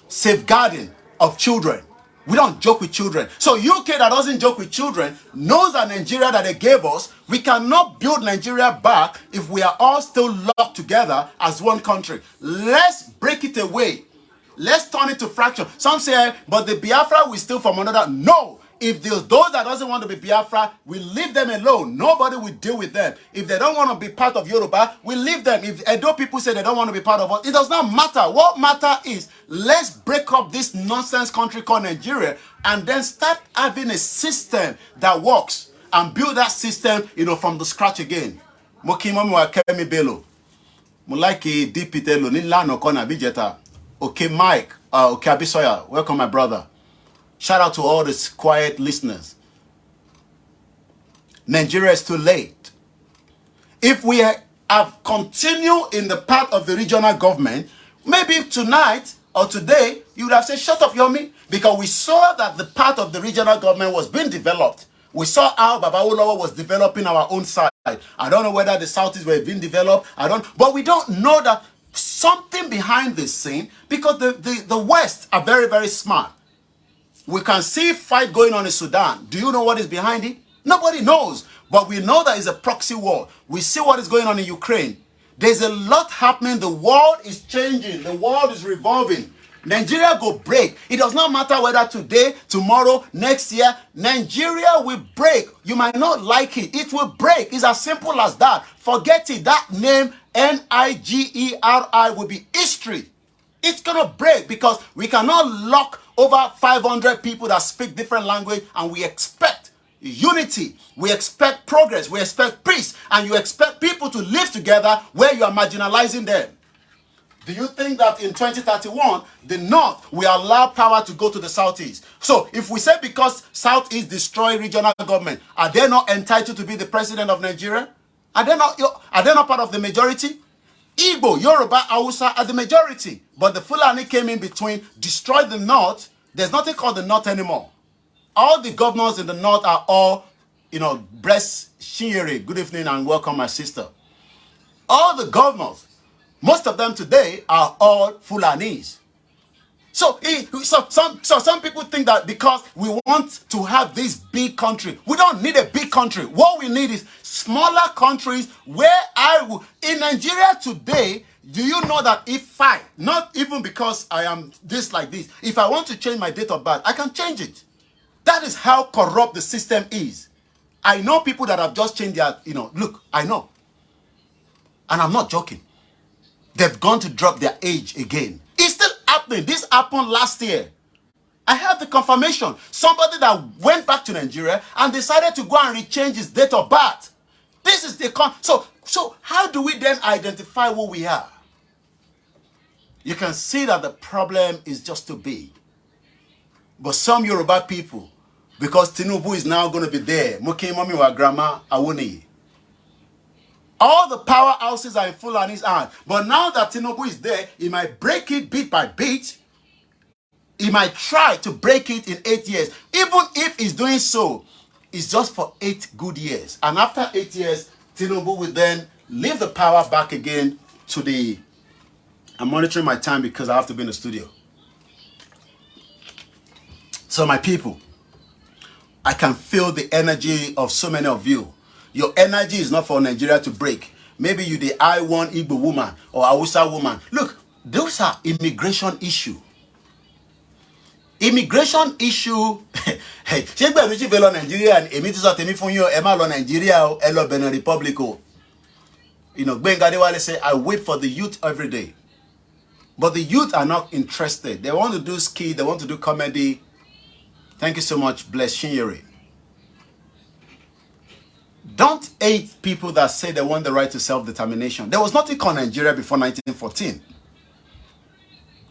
Safeguarding. of children. We don't joke with children. So UK that doesn't joke with children knows that Nigeria that they gave us, we cannot build Nigeria back if we are all still locked together as one country. Let's break it away. Let's turn it to fraction. Some say, but the Biafra will steal from another. No. If those that doesn't want to be Biafra, we leave them alone. Nobody will deal with them. If they don't want to be part of Yoruba, we leave them. If Edo people say they don't want to be part of us, it does not matter. What matter is, let's break up this nonsense country called Nigeria and then start having a system that works and build that system, from the scratch again. Mokimomi wa Kemi Bello. Mulaki Dipitelo Nilano Kona Bijeta. Okay, Mike. Okay, Abisoya. Welcome, my brother. Shout out to all the quiet listeners. Nigeria is too late. If we have continued in the path of the regional government, maybe tonight or today, you would have said, shut up, Yomi, because we saw that the path of the regional government was being developed. We saw how Babawolowo was developing our own side. I don't know whether the Southeast were being developed. But we don't know that something behind this scene, because the West are very, very smart. We can see fight going on in Sudan. Do you know what is behind it? Nobody knows. But we know that it's a proxy war. We see what is going on in Ukraine. There's a lot happening. The world is changing. The world is revolving. Nigeria go break. It does not matter whether today, tomorrow, next year. Nigeria will break. You might not like it. It will break. It's as simple as that. Forget it. That name, Nigeri, will be history. It's going to break because we cannot lock over 500 people that speak different language, and we expect unity, we expect progress, we expect peace, and you expect people to live together where you are marginalizing them. Do you think that in 2031, the North will allow power to go to the Southeast? So if we say because Southeast destroy regional government, are they not entitled to be the president of Nigeria? Are they not part of the majority? Igbo, Yoruba, Hausa are the majority. But the Fulani came in between, destroyed the North. There's nothing called the North anymore. All the governors in the North are all, breast Shinyeri. Good evening and welcome, my sister. All the governors, most of them today are all Fulanis. So some people think that because we want to have this big country, we don't need a big country. What we need is smaller countries in Nigeria today. Do you know that if not even because I am this like this, if I want to change my date of birth, I can change it. That is how corrupt the system is. I know people that have just changed their, look, I know. And I'm not joking. They've gone to drop their age again. It's still happening. This happened last year. I have the confirmation. Somebody that went back to Nigeria and decided to go and rechange his date of birth. This is the so how do we then identify who we are? You can see that the problem is just too big. But some Yoruba people, because Tinubu is now going to be there, Mokimomi wa grandma Awoni. All the powerhouses are in Fulani's hand. But now that Tinubu is there, he might break it bit by bit. He might try to break it in 8 years. Even if he's doing so, it's just for 8 good years. And after 8 years, Tinubu will then leave the power back again to the... I'm monitoring my time because I have to be in the studio. So my people, I can feel the energy of so many of you. Your energy is not for Nigeria to break. Maybe you the I1 Igbo woman or Hausa woman. Look, those are immigration issue. Immigration issue. Hey, Nigeria and Nigeria, Benin Republic. Bengadewale say, I wait for the youth every day. But the youth are not interested. They want to do ski, they want to do comedy. Thank you so much, bless Shinyeri. Don't hate people that say they want the right to self-determination. There was nothing called Nigeria before 1914.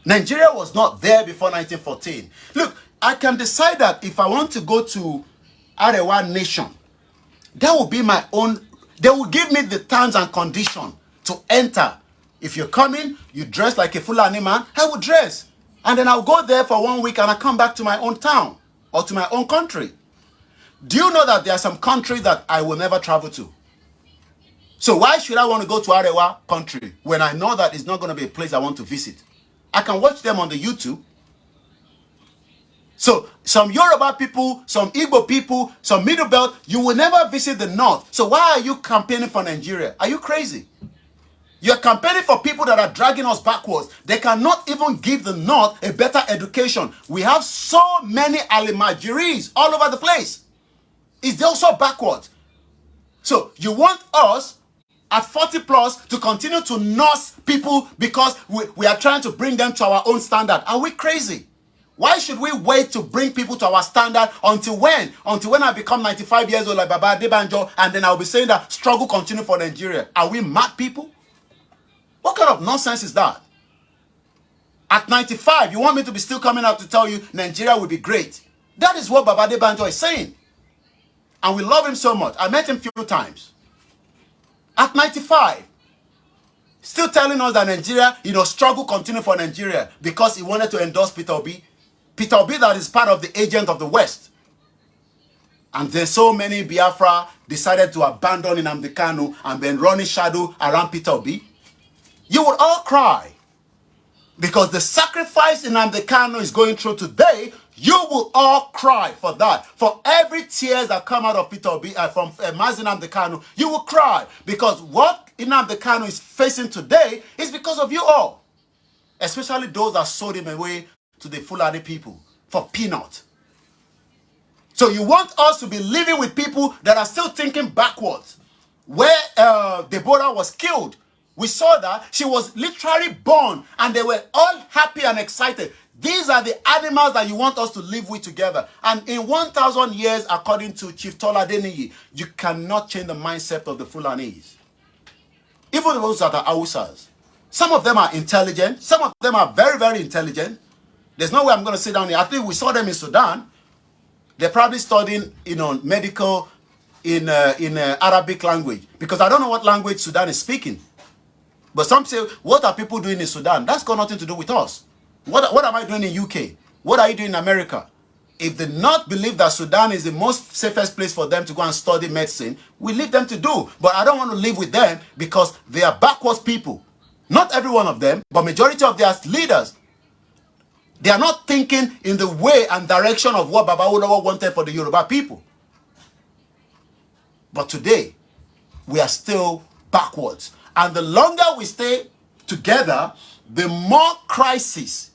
Nigeria was not there before 1914. Look, I can decide that if I want to go to Arewa Nation, that will be my own. They will give me the terms and conditions to enter. If you're coming, you dress like a Fulani man, I will dress. And then I'll go there for 1 week and I come back to my own town or to my own country. Do you know that there are some countries that I will never travel to? So why should I want to go to Arewa country when I know that it's not going to be a place I want to visit? I can watch them on the YouTube. So some Yoruba people, some Igbo people, some Middle Belt, you will never visit the North. So why are you campaigning for Nigeria? Are you crazy? You're campaigning for people that are dragging us backwards. They cannot even give the North a better education. We have so many alimajiris all over the place. It's also backwards. So you want us at 40 plus to continue to nurse people because we are trying to bring them to our own standard. Are we crazy? Why should we wait to bring people to our standard until when? Until when I become 95 years old like Baba Adebanjo and then I'll be saying that struggle continue for Nigeria. Are we mad people? What kind of nonsense is that? At 95, you want me to be still coming out to tell you Nigeria will be great. That is what Baba Adebanjo is saying. And we love him so much. I met him a few times. At 95. Still telling us that Nigeria, struggle continue for Nigeria because he wanted to endorse Peter Obi. Peter Obi that is part of the agent of the West. And then so many Biafra decided to abandon Nnamdi Kanu and then running shadow around Peter Obi. You would all cry. Because the sacrifice Nnamdi Kanu is going through today, you will all cry for that. For every tears that come out of Peter Obi, from Mazi Nnamdi Kanu, you will cry. Because what Nnamdi Kanu is facing today is because of you all. Especially those that sold him away to the Fulani people for peanut. So you want us to be living with people that are still thinking backwards. Where Deborah was killed, we saw that she was literally born and they were all happy and excited. These are the animals that you want us to live with together. And in 1,000 years, according to Chief Tola Deniyi, you cannot change the mindset of the Fulanis. Even those that are Hausas. Some of them are intelligent. Some of them are very, very intelligent. There's no way I'm going to sit down here. I think we saw them in Sudan. They're probably studying, medical in Arabic language. Because I don't know what language Sudan is speaking. But some say, what are people doing in Sudan? That's got nothing to do with us. What am I doing in UK? What are you doing in America? If they not believe that Sudan is the most safest place for them to go and study medicine, we leave them to do. But I don't want to live with them because they are backwards people. Not every one of them, but majority of their leaders. They are not thinking in the way and direction of what Baba Ulawa wanted for the Yoruba people. But today, we are still backwards. And the longer we stay together, the more crisis.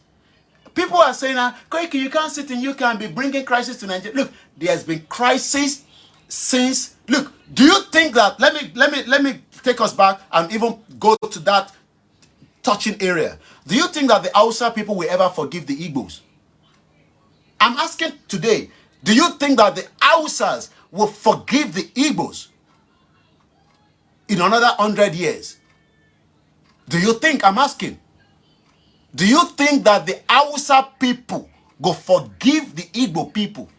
People are saying, Koiki, you can't sit in UK and be bringing crisis to Nigeria. Look, there has been crisis since. Look, do you think that? Let me take us back and even go to that touching area. Do you think that the Hausa people will ever forgive the Igbos? I'm asking today, do you think that the Hausas will forgive the Igbos in another 100 years? Do you think, I'm asking, do you think that the Hausa people go forgive the Igbo people?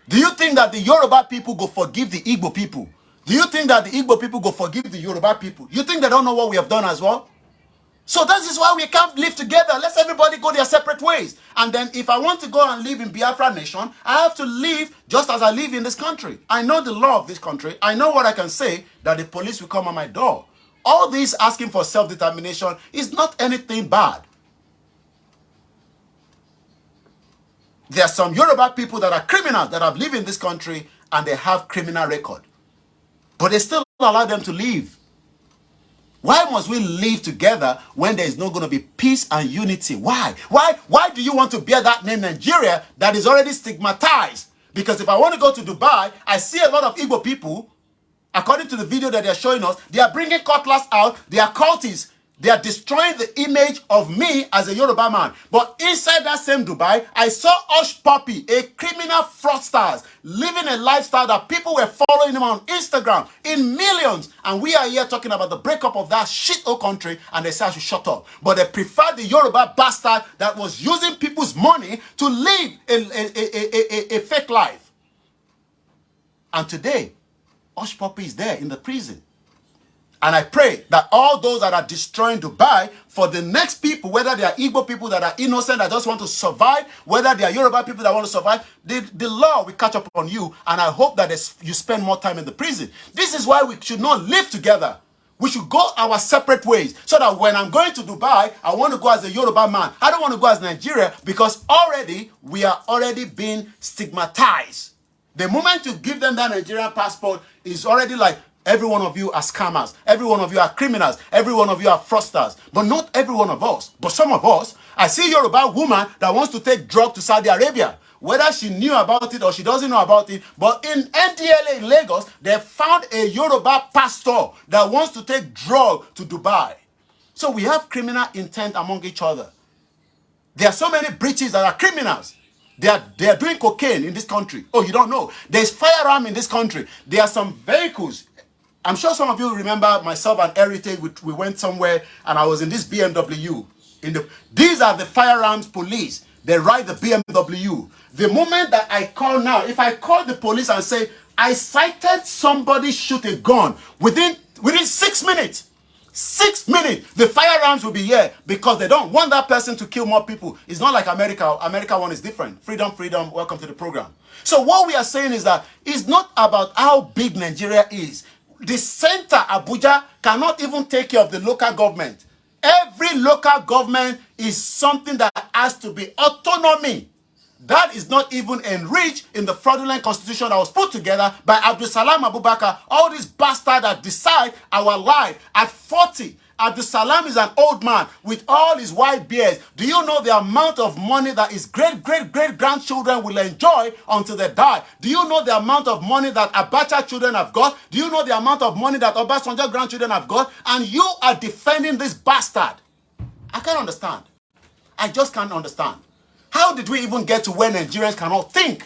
Do you think that the Yoruba people go forgive the Igbo people? Do you think that the Igbo people go forgive the Yoruba people? You think they don't know what we have done as well? So that is why we can't live together. Let's everybody go their separate ways. And then if I want to go and live in Biafra nation, I have to live just as I live in this country. I know the law of this country. I know what I can say, that the police will come on my door. All this asking for self-determination is not anything bad. There are some Yoruba people that are criminals that have lived in this country and they have criminal record. But they still allow them to live. Why must we live together when there is not going to be peace and unity? Why? Why do you want to bear that name Nigeria that is already stigmatized? Because if I want to go to Dubai, I see a lot of Igbo people, according to the video that they're showing us, they are bringing cutlass out, they are cultists. They are destroying the image of me as a Yoruba man. But inside that same Dubai, I saw Hush Puppy, a criminal fraudster, living a lifestyle that people were following him on Instagram in millions. And we are here talking about the breakup of that shit-hole country, and they say I should shut up. But they prefer the Yoruba bastard that was using people's money to live a fake life. And today, Hush Puppy is there in the prison. And I pray that all those that are destroying Dubai, for the next people, whether they are Igbo people that are innocent, that just want to survive, whether they are Yoruba people that want to survive, the law will catch up on you. And I hope that you spend more time in the prison. This is why we should not live together. We should go our separate ways so that when I'm going to Dubai, I want to go as a Yoruba man. I don't want to go as Nigeria because already we are already being stigmatized. The moment you give them that Nigerian passport is already like every one of you are scammers. Every one of you are criminals. Every one of you are fraudsters. But not every one of us. But some of us, I see a Yoruba woman that wants to take drugs to Saudi Arabia. Whether she knew about it or she doesn't know about it, but in NDLA in Lagos, they found a Yoruba pastor that wants to take drugs to Dubai. So we have criminal intent among each other. There are so many British that are criminals. They are doing cocaine in this country. Oh, you don't know. There's firearm in this country. There are some vehicles. I'm sure some of you remember myself and Heritage. We went somewhere and I was in this BMW. These are the firearms police. They ride the BMW. The moment that I call now, if I call the police and say, I sighted somebody shoot a gun, within 6 minutes, 6 minutes, the firearms will be here because they don't want that person to kill more people. It's not like America. America one is different. Freedom, freedom, welcome to the program. So what we are saying is that it's not about how big Nigeria is. The center, Abuja, cannot even take care of the local government. Every local government is something that has to be autonomy. That is not even enriched in the fraudulent constitution that was put together by Abdul Salam Abubakar. All these bastards that decide our life at 40. Abdul Salam is an old man with all his white beards. Do you know the amount of money that his great-great-great-grandchildren will enjoy until they die? Do you know the amount of money that Abacha children have got? Do you know the amount of money that Obasanjo grandchildren have got? And you are defending this bastard. I can't understand. I just can't understand. How did we even get to where Nigerians cannot think?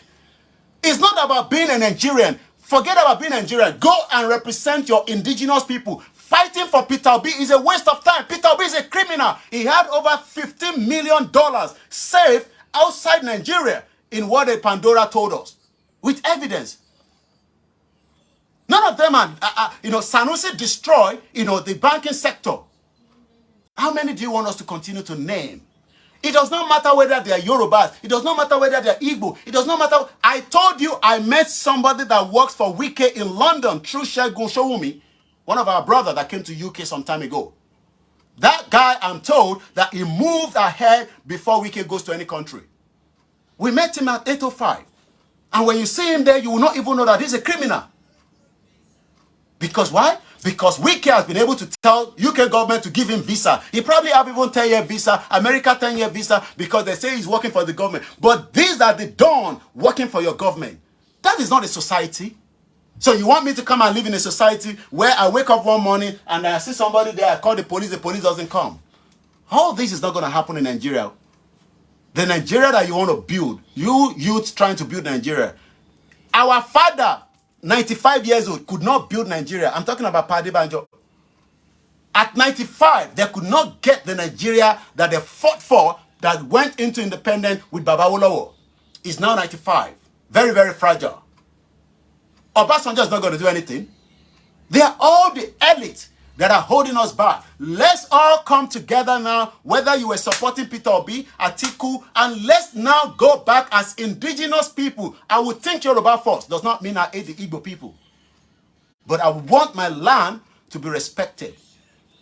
It's not about being a Nigerian. Forget about being a Nigerian. Go and represent your indigenous people. Fighting for Peter Obi is a waste of time. Peter Obi is a criminal. He had over $15 million saved outside Nigeria in what a Pandora told us. With evidence. None of them are, Sanusi destroyed, the banking sector. How many do you want us to continue to name? It does not matter whether they are Yorubas. It does not matter whether they are Igbo. It does not matter. I told you I met somebody that works for Wike in London through Segun Showumi, one of our brothers that came to UK some time ago. That guy, I'm told, that he moved ahead before Wike goes to any country. We met him at 8:05. And when you see him there, you will not even know that he's a criminal. Because why? Because Wike has been able to tell UK government to give him visa. He probably have even 10-year visa, America 10-year visa, because they say he's working for the government. But these are the dawn working for your government. That is not a society. So you want me to come and live in a society where I wake up one morning and I see somebody there, I call the police doesn't come. All this is not going to happen in Nigeria. The Nigeria that you want to build, you youths trying to build Nigeria. Our father, 95 years old, could not build Nigeria. I'm talking about Padi Banjo. At 95, they could not get the Nigeria that they fought for, that went into independence with Babawolowo. He's now 95. Very, very fragile. Obasanjo is not going to do anything. They are all the elite that are holding us back. Let's all come together now, whether you were supporting Peter Obi, Atiku, and let's now go back as indigenous people. I would think Yoruba first. Does not mean I hate the Igbo people. But I want my land to be respected,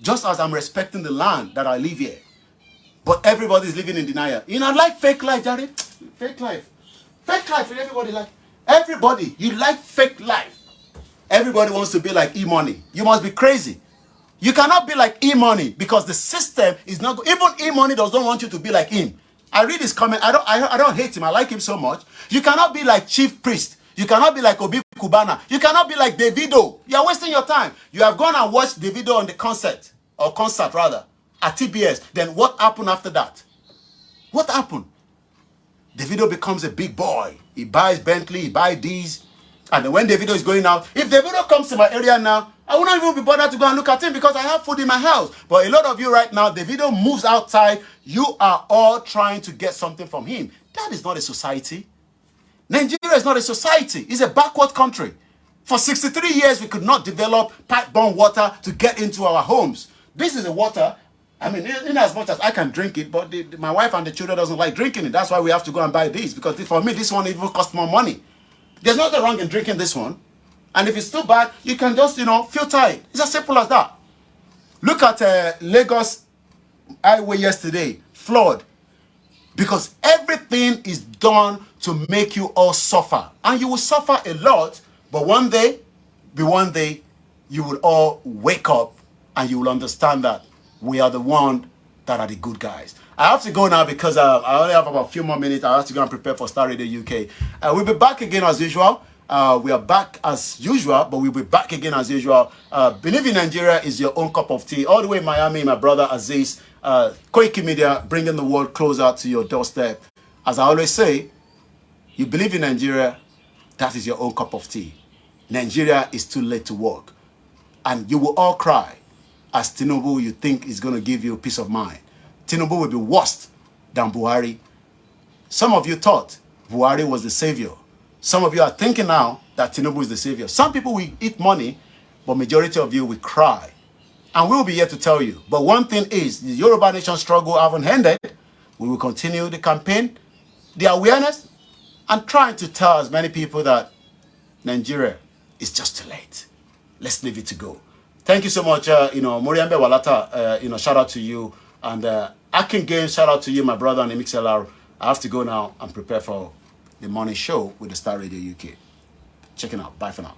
just as I'm respecting the land that I live here. But everybody is living in denial. You know, I like fake life, Daddy. Fake life. Fake life, everybody like. Everybody, you like fake life. Everybody wants to be like E-Money. You must be crazy. You cannot be like E-Money because the system is not good. Even E-Money doesn't want you to be like him. I read his comment. I don't hate him. I like him so much. You cannot be like Chief Priest. You cannot be like Obi Kubana. You cannot be like Davido. You are wasting your time. You have gone and watched Davido on the concert rather, at TBS. Then what happened after that? What happened? Davido becomes a big boy. He buys Bentley, he buys these. And then when Davido is going out, if Davido comes to my area now, I will not even be bothered to go and look at him because I have food in my house. But a lot of you right now, Davido moves outside. You are all trying to get something from him. That is not a society. Nigeria is not a society. It's a backward country. For 63 years, we could not develop pipe-borne water to get into our homes. This is the water. I mean, in as much as I can drink it, but my wife and the children doesn't like drinking it. That's why we have to go and buy this. Because for me, this one even costs more money. There's nothing wrong in drinking this one. And if it's too bad, you can just, filter it. It's as simple as that. Look at Lagos highway yesterday, flood. Because everything is done to make you all suffer. And you will suffer a lot, but one day, you will all wake up and you will understand that we are the one that are the good guys. I have to go now because I only have about a few more minutes. I have to go and prepare for Star Radio UK. We'll be back again as usual. We are back as usual, but we'll be back again as usual. Believe in Nigeria is your own cup of tea. All the way in Miami, my brother Aziz, KOIKIMEDIA, bringing the world closer to your doorstep. As I always say, you believe in Nigeria, that is your own cup of tea. Nigeria is too late to work. And you will all cry as Tinubu you think is going to give you peace of mind. Tinubu will be worse than Buhari. Some of you thought Buhari was the savior. Some of you are thinking now that Tinubu is the savior. Some people will eat money, but majority of you will cry. And we will be here to tell you. But one thing is, the Yoruba nation struggle haven't ended. We will continue the campaign, the awareness, and trying to tell as many people that Nigeria is just too late. Let's leave it to go. Thank you so much, Moriambe Walata, shout out to you. And Akin Games, shout out to you, my brother on the MixLR. I have to go now and prepare for the morning show with the Star Radio UK. Checking out. Bye for now.